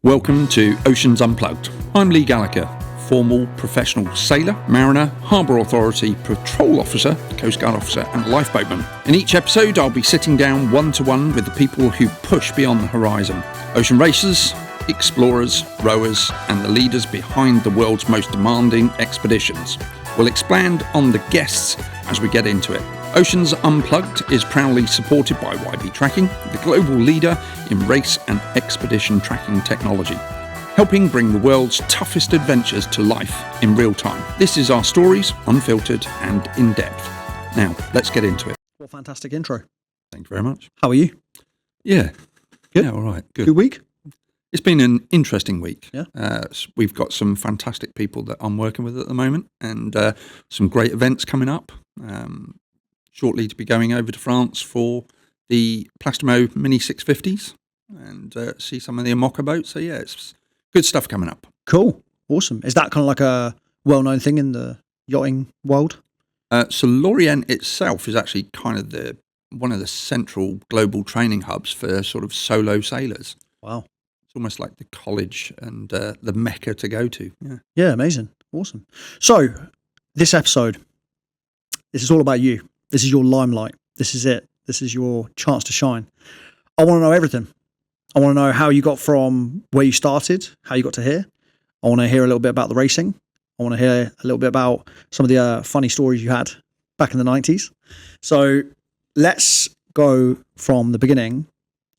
Welcome to Oceans Unplugged. I'm Lee Gallagher, formal professional sailor, mariner, harbour authority, patrol officer, coast guard officer and lifeboatman. In each episode I'll be sitting down one-to-one with the people who push beyond the horizon. Ocean racers, explorers, rowers and the leaders behind the world's most demanding expeditions. We'll expand on the guests as we get into it. Oceans Unplugged is proudly supported by YB Tracking, the global leader in race and expedition tracking technology, helping bring the world's toughest adventures to life in real time. This is our stories, unfiltered and in depth. Now, let's get into it. What a fantastic intro. Thank you very much. How are you? Yeah. Good. Yeah, all right. Good week? It's been an interesting week. Yeah. We've got some fantastic people that I'm working with at the moment and some great events coming up. Shortly to be going over to France for the Plastimo Mini 650s and see some of the Amoca boats. So yeah, it's good stuff coming up. Cool. Awesome. Is that kind of like a well-known thing in the yachting world? So Lorient itself is actually kind of one of the central global training hubs for sort of solo sailors. Wow. It's almost like the college and the mecca to go to. Yeah, amazing. Awesome. So this episode, this is all about you. This is your limelight. This is it. This is your chance to shine. I want to know everything. I want to know how you got from where you started, how you got to here. I want to hear a little bit about the racing. I want to hear a little bit about some of the funny stories you had back in the 90s. So let's go from the beginning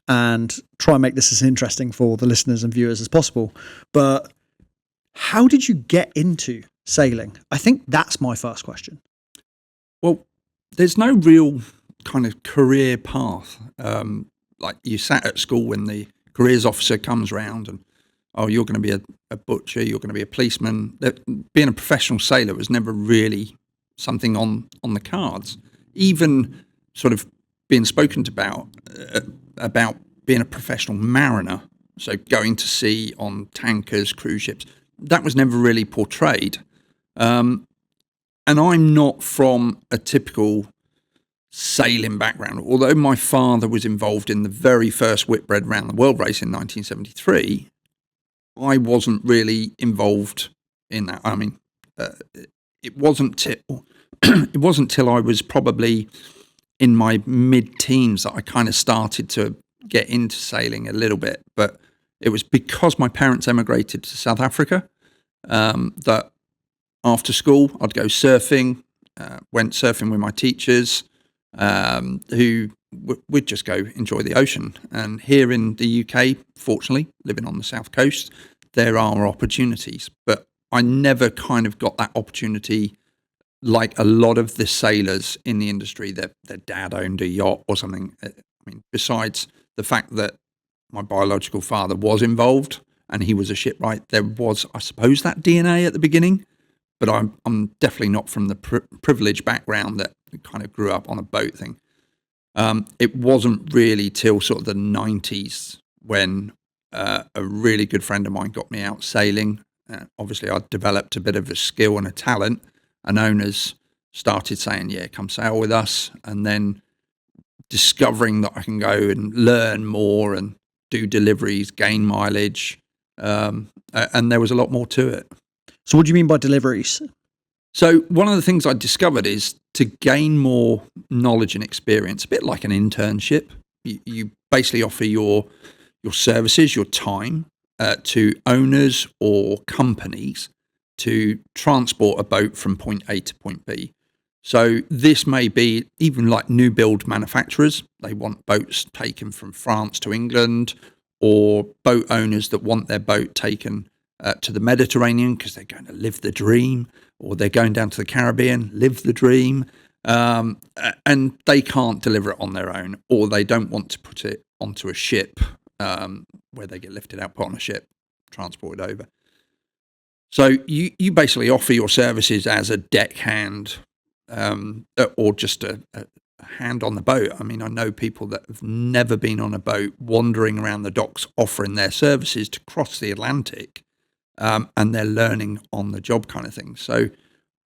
and try and make this as interesting for the listeners and viewers as possible. But how did you get into sailing? I think that's my first question. Well, there's no real kind of career path. Like you sat at school when the careers officer comes round and, oh, you're going to be a butcher, you're going to be a policeman. Being a professional sailor was never really something on the cards. Even sort of being spoken about being a professional mariner, so going to sea on tankers, cruise ships, that was never really portrayed. And I'm not from a typical sailing background. Although my father was involved in the very first Whitbread round the world race in 1973, I wasn't really involved in that. I mean, it wasn't till I was probably in my mid-teens that I kind of started to get into sailing a little bit. But it was because my parents emigrated to South Africa that after school, I'd go surfing, went surfing with my teachers, who would just go enjoy the ocean. And here in the UK, fortunately, living on the south coast, there are opportunities. But I never kind of got that opportunity like a lot of the sailors in the industry that their dad owned a yacht or something. I mean, besides the fact that my biological father was involved and he was a shipwright, there was, I suppose, that DNA at the beginning. But I'm definitely not from the privileged background that kind of grew up on a boat thing. It wasn't really till sort of the 90s when a really good friend of mine got me out sailing. Obviously, I developed a bit of a skill and a talent, and owners started saying, yeah, come sail with us. And then discovering that I can go and learn more and do deliveries, gain mileage. And there was a lot more to it. So what do you mean by deliveries? So one of the things I discovered is to gain more knowledge and experience, a bit like an internship. You basically offer your services, your time to owners or companies to transport a boat from point A to point B. So this may be even like new build manufacturers. They want boats taken from France to England, or boat owners that want their boat taken to the Mediterranean because they're going to live the dream, or they're going down to the Caribbean, live the dream, and they can't deliver it on their own, or they don't want to put it onto a ship where they get lifted out, put on a ship, transported over. So you basically offer your services as a deckhand or just a hand on the boat. I mean, I know people that have never been on a boat wandering around the docks offering their services to cross the Atlantic. And they're learning on the job kind of thing. So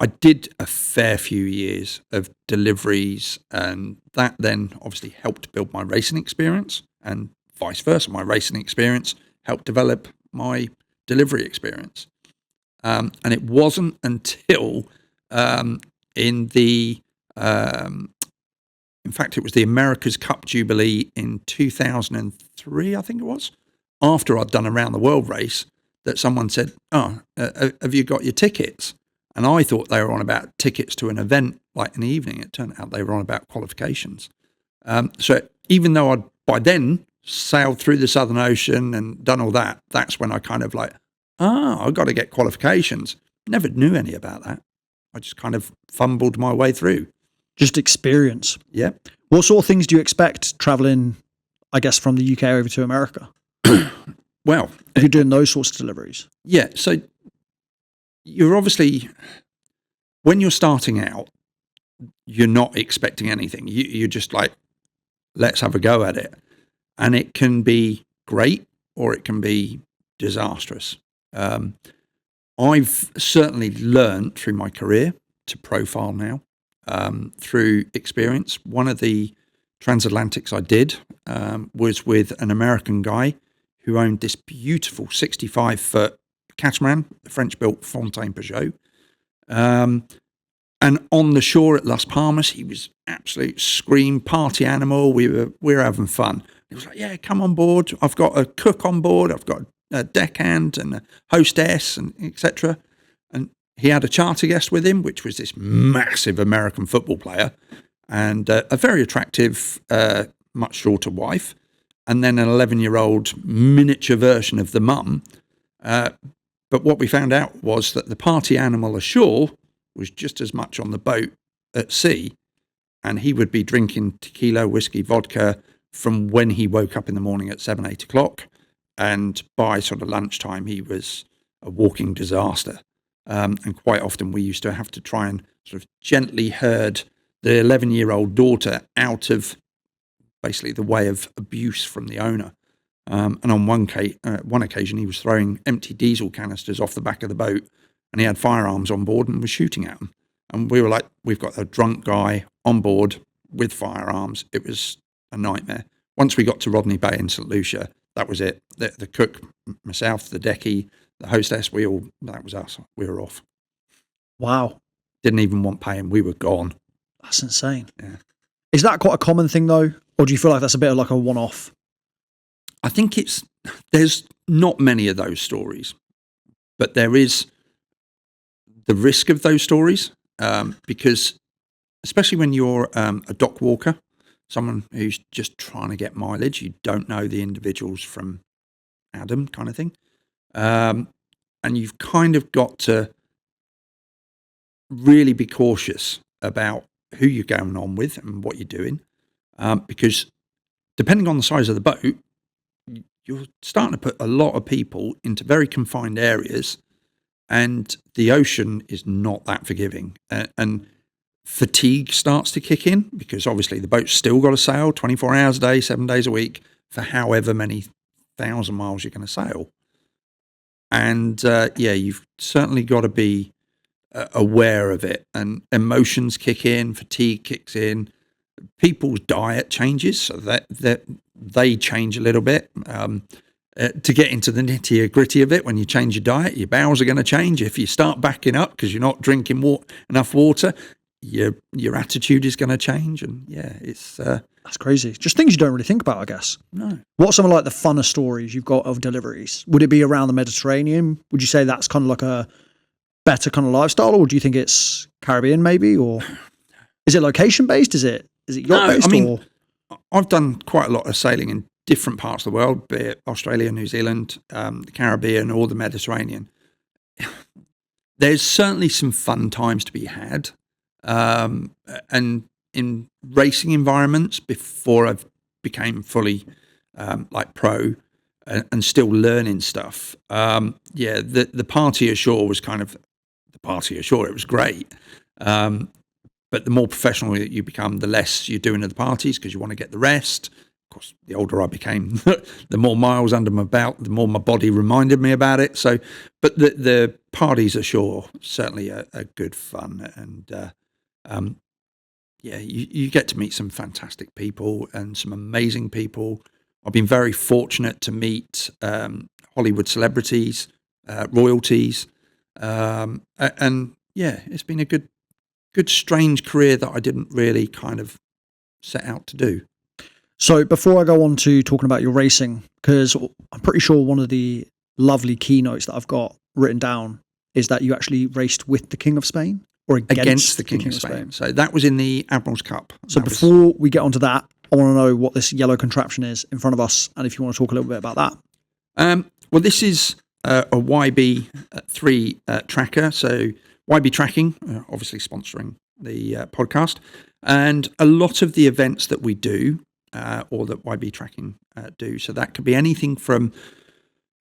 I did a fair few years of deliveries, and that then obviously helped build my racing experience, and vice versa. My racing experience helped develop my delivery experience. And it wasn't until in the in fact, it was the America's Cup Jubilee in 2003, I think it was, after I'd done a round the world race, that someone said, "Oh, have you got your tickets?" And I thought they were on about tickets to an event like in the evening. It turned out they were on about qualifications. So even though I'd by then sailed through the Southern Ocean and done all that, that's when I kind of like, I've got to get qualifications. Never knew any about that. I just kind of fumbled my way through. Just experience. Yeah. What sort of things do you expect traveling, I guess, from the UK over to America? Well, If you're doing those sorts of deliveries. yeah. So you're obviously, when you're starting out, you're not expecting anything. You're just like, let's have a go at it. And it can be great or it can be disastrous. I've certainly learned through my career to profile now through experience. One of the transatlantics I did was with an American guy who owned this beautiful 65-foot catamaran, the French-built Fontaine Peugeot. And on the shore at Las Palmas, he was absolute scream party animal. We were having fun. He was like, "Yeah, come on board. I've got a cook on board. I've got a deckhand and a hostess, and etc." And he had a charter guest with him, which was this massive American football player, and a very attractive, much shorter wife, and then an 11-year-old miniature version of the mum. But what we found out was that the party animal ashore was just as much on the boat at sea, and he would be drinking tequila, whiskey, vodka from when he woke up in the morning at 7, 8 o'clock. And by sort of lunchtime, he was a walking disaster. And quite often we used to have to try and sort of gently herd the 11-year-old daughter out of basically the way of abuse from the owner. And on one occasion, he was throwing empty diesel canisters off the back of the boat, and he had firearms on board and was shooting at them. And we were like, we've got a drunk guy on board with firearms. It was a nightmare. Once we got to Rodney Bay in St. Lucia, that was it. The cook, myself, the decky, the hostess, that was us. We were off. Wow. Didn't even want paying. We were gone. That's insane. Yeah. Is that quite a common thing though? Or do you feel like that's a bit of like a one-off? I think there's not many of those stories, but there is the risk of those stories because especially when you're a dock walker, someone who's just trying to get mileage, you don't know the individuals from Adam kind of thing. And you've kind of got to really be cautious about who you're going on with and what you're doing because depending on the size of the boat, you're starting to put a lot of people into very confined areas, and the ocean is not that forgiving. And fatigue starts to kick in because obviously the boat's still got to sail 24 hours a day, 7 days a week for however many 1,000 miles you're going to sail. And you've certainly got to be aware of it. And emotions kick in, fatigue kicks in. People's diet changes, so that they change a little bit. To get into the nitty gritty of it, when you change your diet, your bowels are going to change. If you start backing up because you're not drinking enough water, your attitude is going to change. And it's that's crazy. Just things you don't really think about, I guess. No. What's some of like the funner stories you've got of deliveries? Would it be around the Mediterranean? Would you say that's kind of like a better kind of lifestyle, or do you think it's Caribbean maybe, or is it location based? Is it yacht based? I mean, I've done quite a lot of sailing in different parts of the world, be it Australia, New Zealand, the Caribbean, or the Mediterranean. There's certainly some fun times to be had. And in racing environments before I became fully like pro and still learning stuff. The party ashore was kind of the party ashore. It was great. But the more professional you become, the less you're doing at the parties because you want to get the rest. Of course, the older I became, the more miles under my belt, the more my body reminded me about it. So, but the parties ashore certainly are good fun, and you get to meet some fantastic people and some amazing people. I've been very fortunate to meet Hollywood celebrities, royalties, and yeah, it's been a good, strange career that I didn't really kind of set out to do. So before I go on to talking about your racing, because I'm pretty sure one of the lovely keynotes that I've got written down is that you actually raced with the King of Spain or against the King of Spain. So that was in the Admiral's Cup. So before we get onto that, I want to know what this yellow contraption is in front of us, and if you want to talk a little bit about that. Well, this is a YB3 tracker. So YB Tracking, obviously sponsoring the podcast, and a lot of the events that we do, or that YB Tracking do. So that could be anything from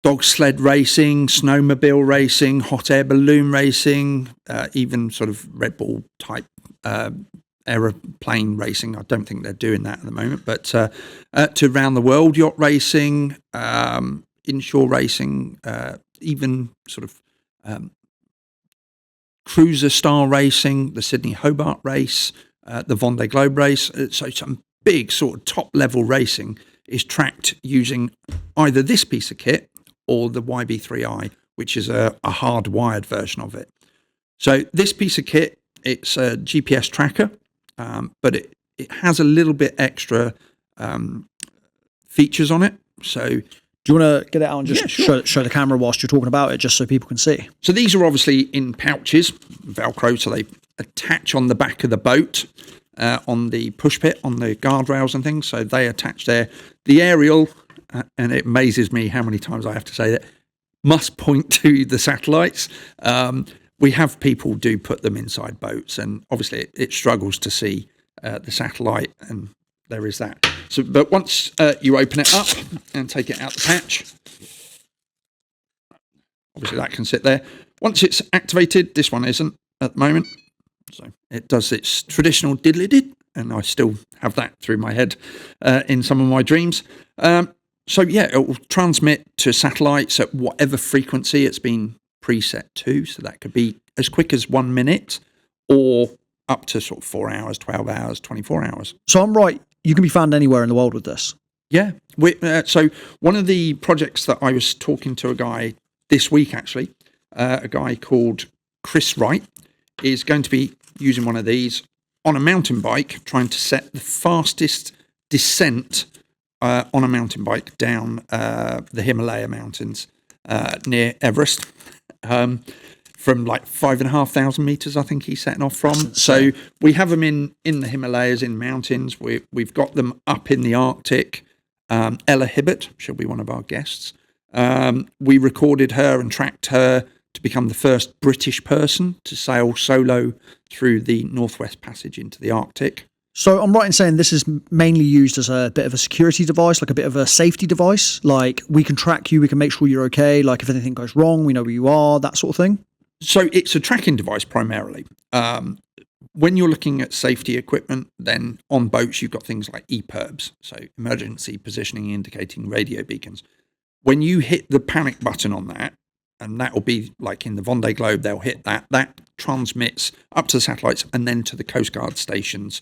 dog sled racing, snowmobile racing, hot air balloon racing, even sort of Red Bull type aeroplane racing. I don't think they're doing that at the moment, but to around the world yacht racing, inshore racing, even sort of cruiser style racing, the Sydney Hobart race, the Vendée Globe race. So some big sort of top level racing is tracked using either this piece of kit or the YB3i, which is a hardwired version of it. So this piece of kit, it's a GPS tracker, but it has a little bit extra features on it. So do you want to get it out and just sure. show the camera whilst you're talking about it, just so people can see? So these are obviously in pouches, Velcro, so they attach on the back of the boat, on the push pit, on the guardrails and things. So they attach there. The aerial, and it amazes me how many times I have to say that, must point to the satellites. We have people do put them inside boats, and obviously it struggles to see the satellite, and there is that. So, but once you open it up and take it out the patch, obviously that can sit there. Once it's activated, this one isn't at the moment, so it does its traditional diddly-did, and I still have that through my head in some of my dreams. So yeah, it will transmit to satellites at whatever frequency it's been preset to. So that could be as quick as 1 minute or up to sort of 4 hours, 12 hours, 24 hours. So I'm right, you can be found anywhere in the world with this? Yeah. So one of the projects that I was talking to a guy this week, actually, a guy called Chris Wright, is going to be using one of these on a mountain bike, trying to set the fastest descent on a mountain bike down the Himalaya mountains near Everest, from like 5,500 meters, I think he's setting off from. So we have them in the Himalayas, in mountains. We've got them up in the Arctic. Ella Hibbert, she'll be one of our guests. We recorded her and tracked her to become the first British person to sail solo through the Northwest Passage into the Arctic. So I'm right in saying this is mainly used as a bit of a security device, like a bit of a safety device. Like we can track you, we can make sure you're okay. Like if anything goes wrong, we know where you are, that sort of thing. So it's a tracking device primarily. When you're looking at safety equipment, then on boats you've got things like EPIRBs, so emergency positioning indicating radio beacons. When you hit the panic button on that, and that will be like in the Vendée Globe, they'll hit that. That transmits up to the satellites and then to the Coast Guard stations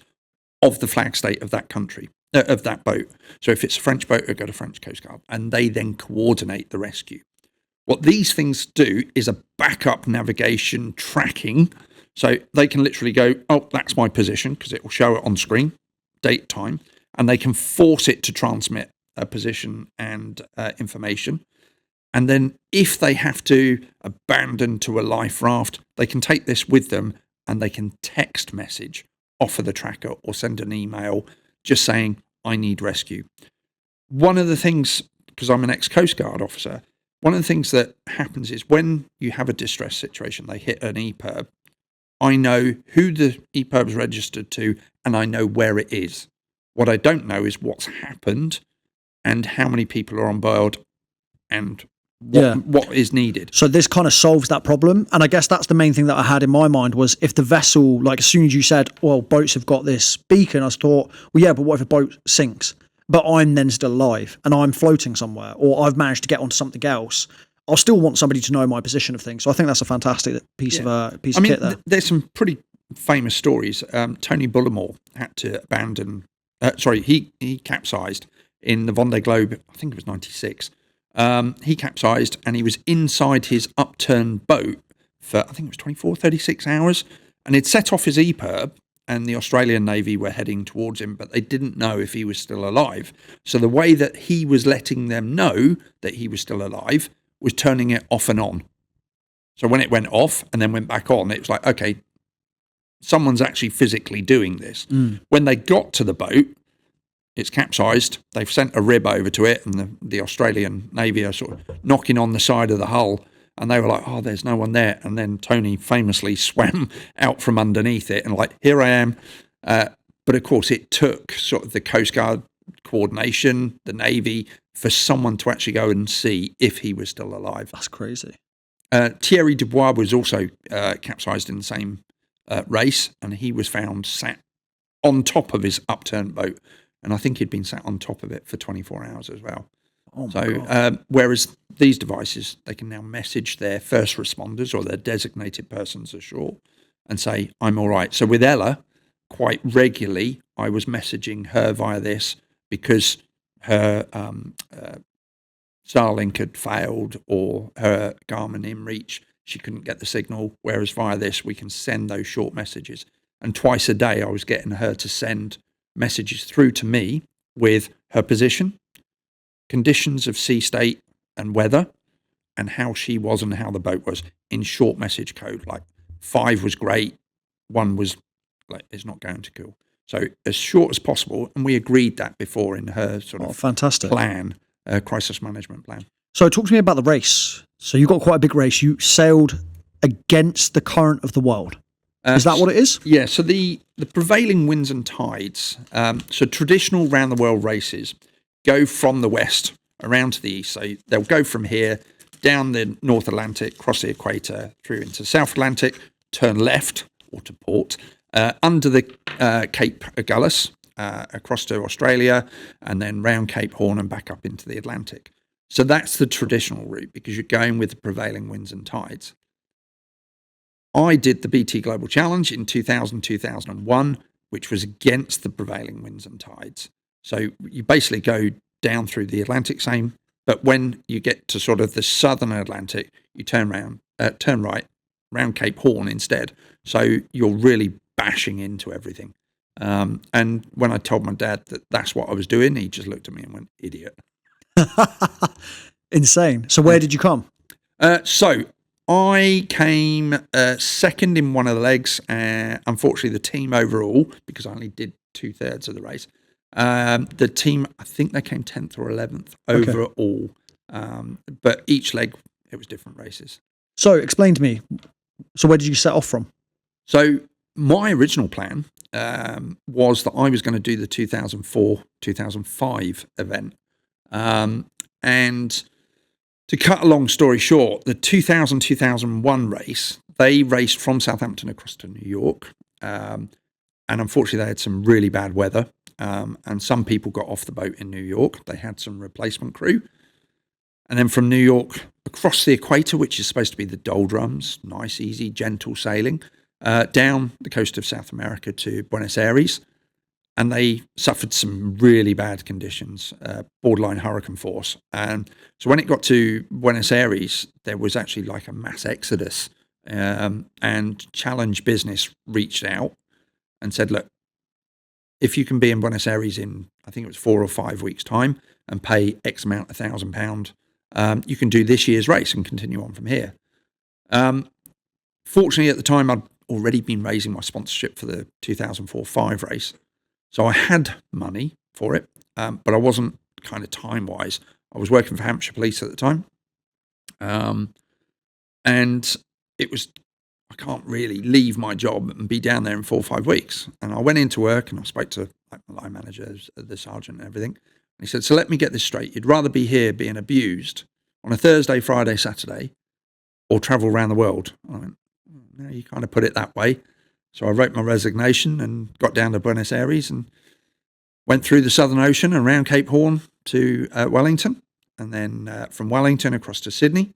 of the flag state of that country, of that boat. So if it's a French boat, it'll go to French Coast Guard, and they then coordinate the rescue. What these things do is a backup navigation tracking. So they can literally go, oh, that's my position, because it will show it on screen, date, time, and they can force it to transmit a position and information. And then if they have to abandon to a life raft, they can take this with them and they can text message off of the tracker or send an email just saying, I need rescue. One of the things, because I'm an ex-Coast Guard officer, one of the things that happens is when you have a distress situation, they hit an EPIRB, I know who the EPIRB is registered to and I know where it is. What I don't know is what's happened and how many people are on board and what is needed. So this kind of solves that problem. And I guess that's the main thing that I had in my mind was if the vessel, like as soon as you said, well, boats have got this beacon, I thought, well, yeah, but what if a boat sinks? But I'm then still alive and I'm floating somewhere or I've managed to get onto something else. I'll still want somebody to know my position of things. So I think that's a fantastic piece of kit there. There's some pretty famous stories. Tony Bullimore had to abandon, he capsized in the Vendée Globe, I think it was 96. He capsized, and he was inside his upturned boat for, I think it was 24, 36 hours. And he'd set off his EPIRB, and the Australian Navy were heading towards him, but they didn't know if he was still alive. So the way that he was letting them know that he was still alive was turning it off and on. So when it went off and then went back on, it was like, okay, someone's actually physically doing this. When they got to the boat, it's capsized. They've sent a rib over to it, and the Australian Navy are sort of knocking on the side of the hull, and they were like, oh, there's no one there. And then Tony famously swam out from underneath it and like, here I am. But of course, it took sort of the Coast Guard coordination, the Navy, for someone to actually go and see if he was still alive. That's crazy. Thierry Dubois was also capsized in the same race, and he was found sat on top of his upturned boat. And I think he'd been sat on top of it for 24 hours as well. Oh my God. Whereas these devices, they can now message their first responders or their designated persons ashore and say, I'm all right. So with Ella, quite regularly, I was messaging her via this because her Starlink had failed or her Garmin InReach, she couldn't get the signal, whereas via this, we can send those short messages. And twice a day, I was getting her to send messages through to me with her position, conditions of sea state and weather, and how she was and how the boat was in short message code. Like 5 was great, 1 was like, it's not going to cool. So as short as possible. And we agreed that before in her sort of fantastic plan, crisis management plan. So talk to me about the race. So you got quite a big race. You sailed against the current of the world. Is that what it is? Yeah. So the prevailing winds and tides, so traditional round the world races go from the west around to the east. So they'll go from here down the North Atlantic, cross the equator, through into South Atlantic, turn left or to port, under the Cape Agulhas, across to Australia, and then round Cape Horn and back up into the Atlantic. So that's the traditional route because you're going with the prevailing winds and tides. I did the BT Global Challenge in 2000, 2001, which was against the prevailing winds and tides. So you basically go down through the Atlantic same, but when you get to sort of the southern Atlantic, you turn right, round Cape Horn instead. So you're really bashing into everything. And when I told my dad that that's what I was doing, he just looked at me and went, idiot. Insane. So where did you come? So I came second in one of the legs. Unfortunately, the team overall, because I only did 2/3 of the race, the team, I think they came 10th or 11th overall. But each leg, it was different races. So explain to me. So where did you set off from? So my original plan was that I was going to do the 2004, 2005 event. And to cut a long story short, the 2000, 2001 race, they raced from Southampton across to New York. And unfortunately, they had some really bad weather. And some people got off the boat in New York. They had some replacement crew. And then from New York across the equator, which is supposed to be the doldrums, nice, easy, gentle sailing, down the coast of South America to Buenos Aires. And they suffered some really bad conditions, borderline hurricane force. And so when it got to Buenos Aires, there was actually like a mass exodus. And Challenge Business reached out and said, look, if you can be in Buenos Aires in, I think it was 4 or 5 weeks' time and pay X amount, £1,000, you can do this year's race and continue on from here. Fortunately, at the time, I'd already been raising my sponsorship for the 2004-5 race. So I had money for it, but I wasn't kind of time-wise. I was working for Hampshire Police at the time. And it was, I can't really leave my job and be down there in 4 or 5 weeks. And I went into work and I spoke to like my line manager, the sergeant and everything. And he said, so let me get this straight. You'd rather be here being abused on a Thursday, Friday, Saturday, or travel around the world? I went, no, you kind of put it that way. So I wrote my resignation and got down to Buenos Aires and went through the Southern Ocean and around Cape Horn to Wellington, and then from Wellington across to Sydney,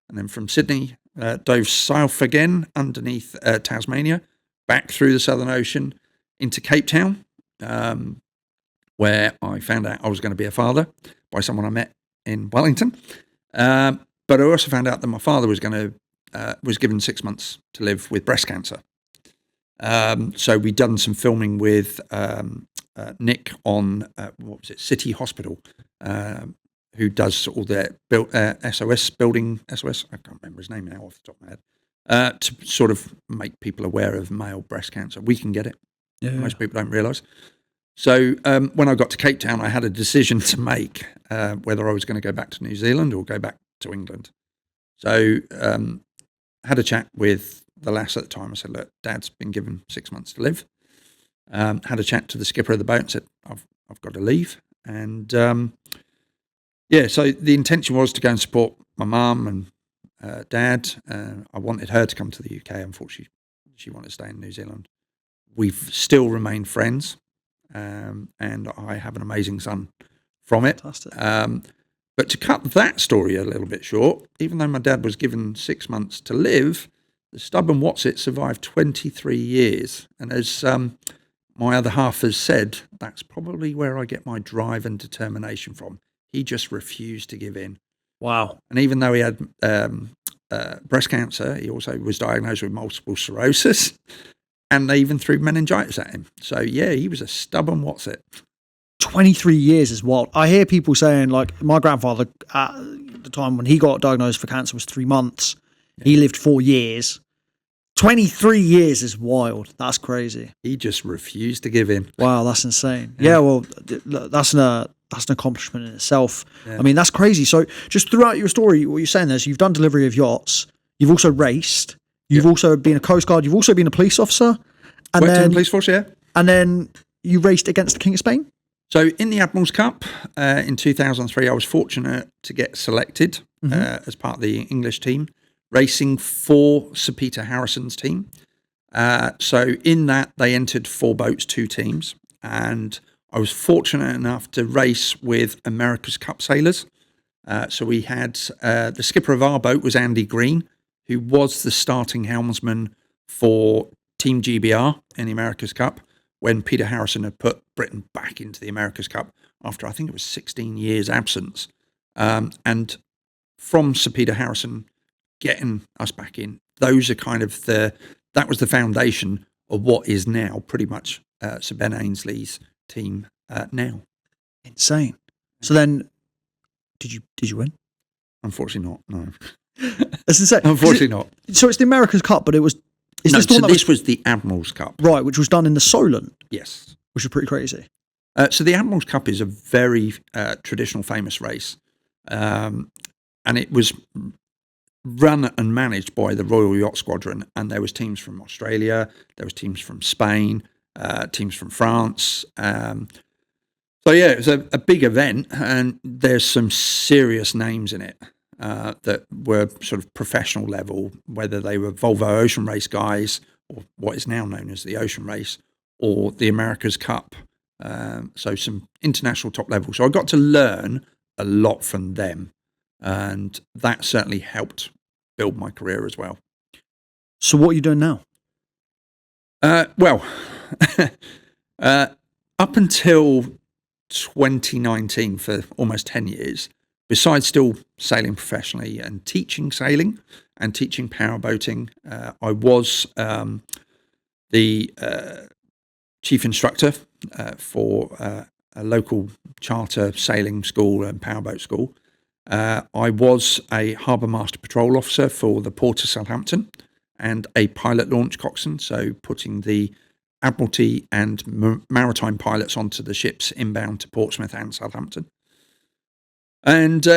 and then from Sydney dove south again underneath Tasmania, back through the Southern Ocean into Cape Town, where I found out I was going to be a father by someone I met in Wellington. But I also found out that my father was was given 6 months to live with breast cancer. So we'd done some filming with Nick on what was it, City Hospital, who does all their SOS building SOS. I can't remember his name now off the top of my head. To sort of make people aware of male breast cancer, we can get it. Yeah. Most people don't realise. So when I got to Cape Town, I had a decision to make whether I was going to go back to New Zealand or go back to England. So had a chat with the lass at the time. I said, look, Dad's been given 6 months to live. Had a chat to the skipper of the boat and said, I've got to leave. And so the intention was to go and support my mum and Dad. I wanted her to come to the UK. Unfortunately, she wanted to stay in New Zealand. We've still remained friends, and I have an amazing son from it. Fantastic. But to cut that story a little bit short, even though my dad was given 6 months to live, the stubborn Watsit survived 23 years. And as my other half has said, that's probably where I get my drive and determination from. He just refused to give in. Wow. And even though he had breast cancer, he also was diagnosed with multiple sclerosis, and they even threw meningitis at him. So, yeah, he was a stubborn Watsit. 23 years is wild. I hear people saying, like, my grandfather at the time when he got diagnosed for cancer was 3 months. Yeah. He lived 4 years. 23 years is wild. That's crazy. He just refused to give in. Wow, that's insane. Yeah, well, that's an accomplishment in itself. Yeah. I mean, that's crazy. So just throughout your story, what you're saying is you've done delivery of yachts. You've also raced. You've also been a Coast Guard. You've also been a police officer. And Worked in the police force, yeah. And then you raced against the King of Spain? So in the Admiral's Cup in 2003, I was fortunate to get selected as part of the English team, racing for Sir Peter Harrison's team. So in that, they entered 4 boats, 2 teams, and I was fortunate enough to race with America's Cup sailors. So we had the skipper of our boat was Andy Green, who was the starting helmsman for Team GBR in the America's Cup when Peter Harrison had put Britain back into the America's Cup after, I think it was 16 years absence. And from Sir Peter Harrison getting us back in, those are kind of that was the foundation of what is now pretty much Sir Ben Ainsley's team now. Insane. So then, did you win? Unfortunately not, no. That's insane. Unfortunately not. So it's the America's Cup, but it was... This was the Admiral's Cup. Right, which was done in the Solent. Yes. Which is pretty crazy. So the Admiral's Cup is a very traditional, famous race. And it was run and managed by the Royal Yacht Squadron. And there was teams from Australia, there was teams from Spain, teams from France. So yeah, it was a big event, and there's some serious names in it. That were sort of professional level, whether they were Volvo Ocean Race guys or what is now known as the Ocean Race or the America's Cup. So some international top level. So I got to learn a lot from them, and that certainly helped build my career as well. So what are you doing now? Well, up until 2019, for almost 10 years, besides still sailing professionally and teaching sailing and teaching powerboating, I was the chief instructor for a local charter sailing school and powerboat school. I was a harbour master patrol officer for the Port of Southampton and a pilot launch coxswain, so putting the Admiralty and maritime pilots onto the ships inbound to Portsmouth and Southampton. And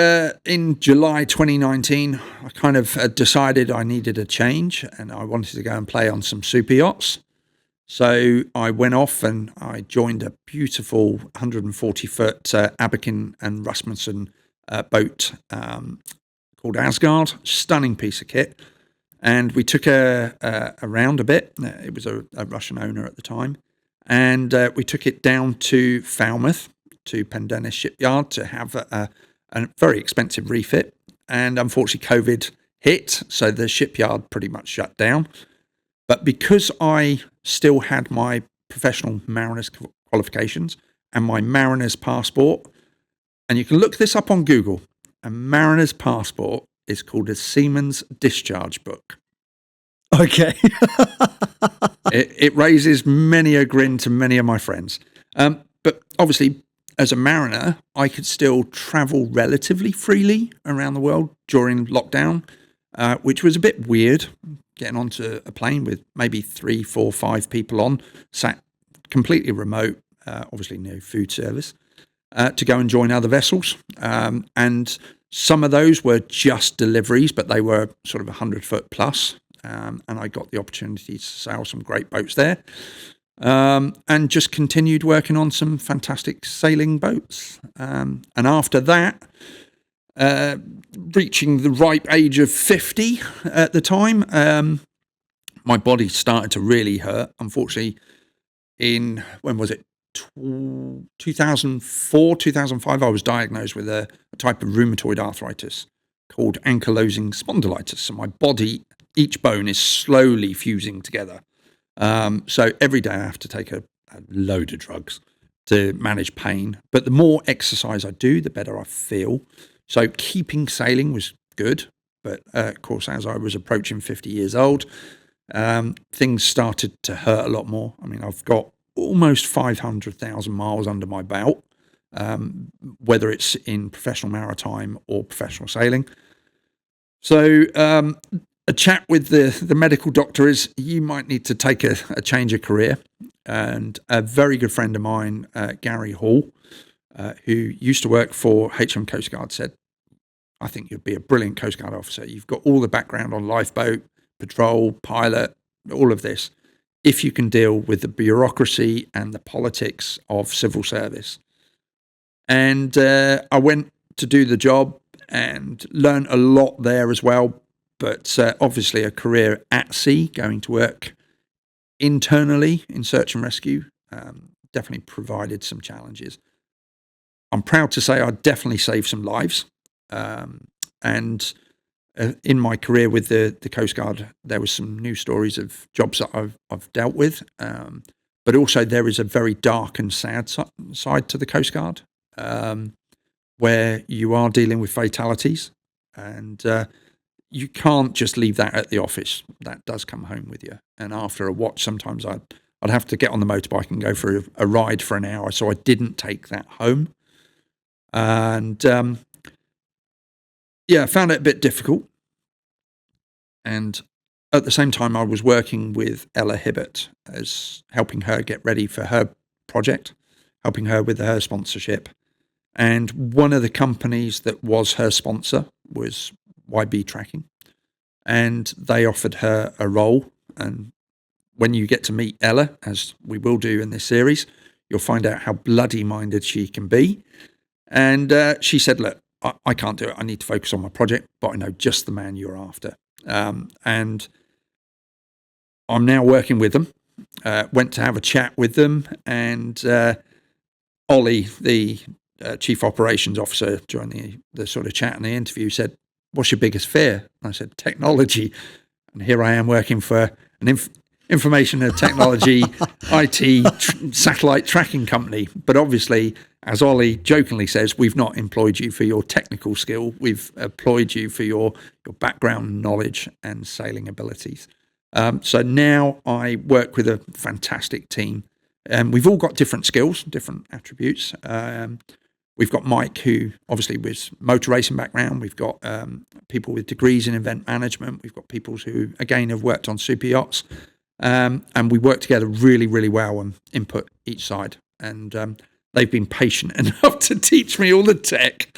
in July 2019, I kind of decided I needed a change and I wanted to go and play on some super yachts. So I went off and I joined a beautiful 140-foot Aberkin and Rasmussen boat called Asgard, stunning piece of kit. And we took around a bit. It was a Russian owner at the time. And we took it down to Falmouth, to Pendennis Shipyard, to have a very expensive refit. And unfortunately, COVID hit, so the shipyard pretty much shut down. But because I still had my professional mariner's qualifications and my mariner's passport, and you can look this up on Google, a mariner's passport is called a seaman's discharge book. Okay. It raises many a grin to many of my friends. But obviously, as a mariner, I could still travel relatively freely around the world during lockdown, which was a bit weird, getting onto a plane with maybe 3, 4, 5 people on, sat completely remote, obviously no food service, to go and join other vessels. And some of those were just deliveries, but they were sort of 100-foot plus. And I got the opportunity to sail some great boats there. And just continued working on some fantastic sailing boats. And after that, reaching the ripe age of 50 at the time, my body started to really hurt. Unfortunately, when was it? 2004, 2005, I was diagnosed with a type of rheumatoid arthritis called ankylosing spondylitis. So my body, each bone is slowly fusing together. So every day I have to take a load of drugs to manage pain. But the more exercise I do, the better I feel. So keeping sailing was good. But of course, as I was approaching 50 years old, things started to hurt a lot more. I mean, I've got almost 500,000 miles under my belt, whether it's in professional maritime or professional sailing. So a chat with the medical doctor is you might need to take a change of career. And a very good friend of mine, Gary Hall, who used to work for HM Coast Guard, said, I think you'd be a brilliant Coast Guard officer. You've got all the background on lifeboat, patrol, pilot, all of this, if you can deal with the bureaucracy and the politics of civil service. And I went to do the job and learned a lot there as well. But obviously a career at sea, going to work internally in search and rescue, definitely provided some challenges. I'm proud to say I definitely saved some lives. And in my career with the Coast Guard, there was some news stories of jobs that I've dealt with. But also there is a very dark and sad side to the Coast Guard, where you are dealing with fatalities. And you can't just leave that at the office. That does come home with you. And after a watch, sometimes I'd have to get on the motorbike and go for a ride for an hour. So I didn't take that home. And I found it a bit difficult. And at the same time, I was working with Ella Hibbert as helping her get ready for her project, helping her with her sponsorship. And one of the companies that was her sponsor was YB Tracking. And they offered her a role. And when you get to meet Ella, as we will do in this series, you'll find out how bloody minded she can be. And she said, look, I can't do it. I need to focus on my project, but I know just the man you're after. And I'm now working with them. Went to have a chat with them, and Ollie, the chief operations officer, during the sort of chat and the interview, said, what's your biggest fear? And I said, technology. And here I am working for an information and technology IT satellite tracking company. But obviously, as Ollie jokingly says, we've not employed you for your technical skill. We've employed you for your background knowledge and sailing abilities. So now I work with a fantastic team. We've all got different skills, different attributes. We've got Mike, who obviously was motor racing background. We've got people with degrees in event management. We've got people who, again, have worked on super yachts. And we work together really, really well and input each side. And they've been patient enough to teach me all the tech.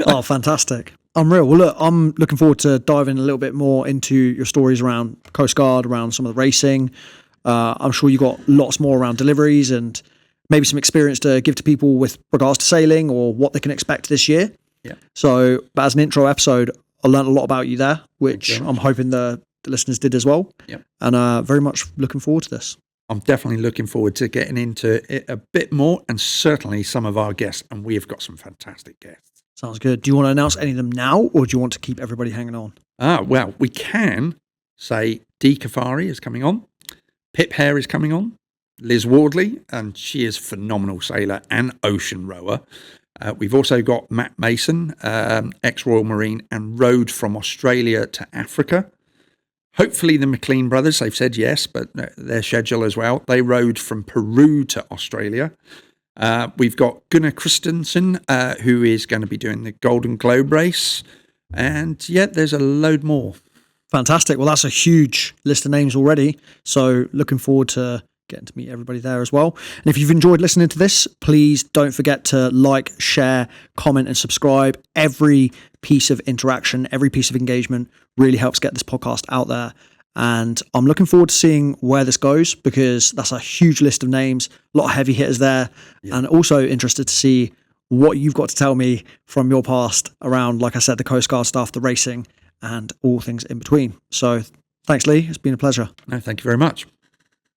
Oh, fantastic. Unreal. Well, look, I'm looking forward to diving a little bit more into your stories around Coast Guard, around some of the racing. I'm sure you got lots more around deliveries and maybe some experience to give to people with regards to sailing or what they can expect this year. Yeah. So, but as an intro episode, I learned a lot about you there, which I'm hoping the listeners did as well. Yep. And very much looking forward to this. I'm definitely looking forward to getting into it a bit more, and certainly some of our guests, and we have got some fantastic guests. Sounds good. Do you want to announce any of them now, or do you want to keep everybody hanging on? Well, we can say Dee Kafari is coming on, Pip Hare is coming on, Liz Wardley, and she is a phenomenal sailor and ocean rower. We've also got Matt Mason, ex-Royal Marine, and rowed from Australia to Africa. Hopefully the McLean brothers, they've said yes, but their schedule as well. They rowed from Peru to Australia. We've got Gunnar Christensen, who is going to be doing the Golden Globe race. And there's a load more. Fantastic. Well, that's a huge list of names already. So looking forward to getting to meet everybody there as well. And if you've enjoyed listening to this, please don't forget to like, share, comment, and subscribe. Every piece of interaction, every piece of engagement really helps get this podcast out there. And I'm looking forward to seeing where this goes, because that's a huge list of names, a lot of heavy hitters there. And also interested to see what you've got to tell me from your past around, like I said, the Coast Guard stuff, the racing, and all things in between. So thanks, Lee. It's been a pleasure. No, thank you very much.